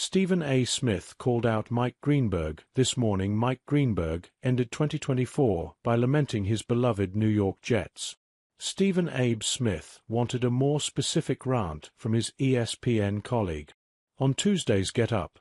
Stephen A. Smith called out Mike Greenberg this morning. Mike Greenberg ended 2024 by lamenting his beloved New York Jets. Stephen A. Smith wanted a more specific rant from his ESPN colleague. On Tuesday's Get Up,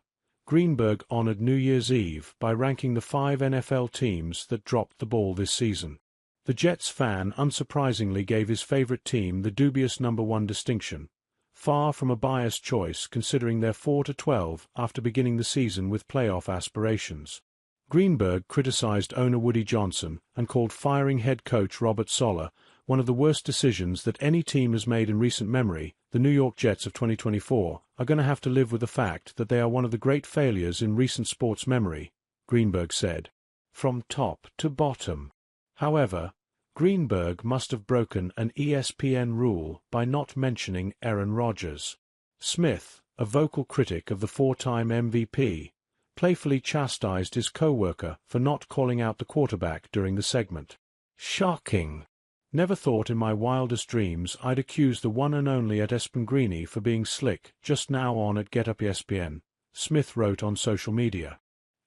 Greenberg honored New Year's Eve by ranking the 5 NFL teams that dropped the ball this season. The Jets fan unsurprisingly gave his favorite team the dubious number 1 distinction, far from a biased choice considering their 4-12 after beginning the season with playoff aspirations. Greenberg criticized owner Woody Johnson and called firing head coach Robert Saleh one of the worst decisions that any team has made in recent memory. The New York Jets of 2024 are going to have to live with the fact that they are one of the great failures in recent sports memory, Greenberg said. From top to bottom. However, Greenberg must have broken an ESPN rule by not mentioning Aaron Rodgers. Smith, a vocal critic of the 4-time MVP, playfully chastised his co-worker for not calling out the quarterback during the segment. Shocking. Never thought in my wildest dreams I'd accuse the one and only at Espengrini for being slick just now on at Get Up ESPN, Smith wrote on social media.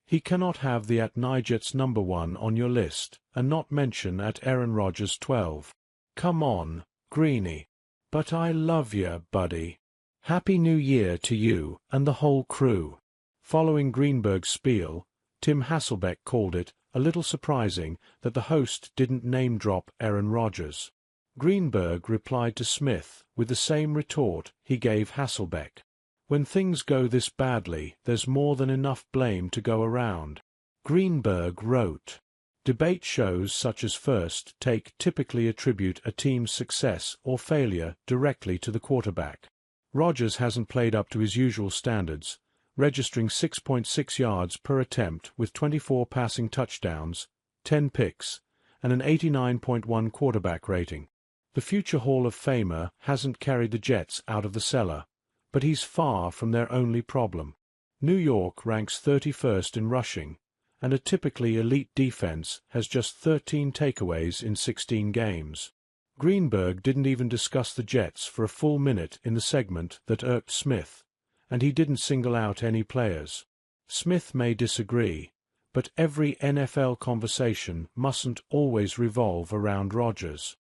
He cannot have the at Nijets number 1 on your list and not mention at Aaron Rodgers 12. Come on, Greeny. But I love ya, buddy. Happy New Year to you and the whole crew. Following Greenberg's spiel, Tim Hasselbeck called it a little surprising that the host didn't name-drop Aaron Rodgers. Greenberg replied to Smith with the same retort he gave Hasselbeck. When things go this badly, there's more than enough blame to go around. Greenberg wrote, debate shows such as First Take typically attribute a team's success or failure directly to the quarterback. Rodgers hasn't played up to his usual standards, registering 6.6 yards per attempt with 24 passing touchdowns, 10 picks, and an 89.1 quarterback rating. The future Hall of Famer hasn't carried the Jets out of the cellar, but he's far from their only problem. New York ranks 31st in rushing, and a typically elite defense has just 13 takeaways in 16 games. Greenberg didn't even discuss the Jets for a full minute in the segment that irked Smith, and he didn't single out any players. Smith may disagree, but every NFL conversation mustn't always revolve around Rodgers.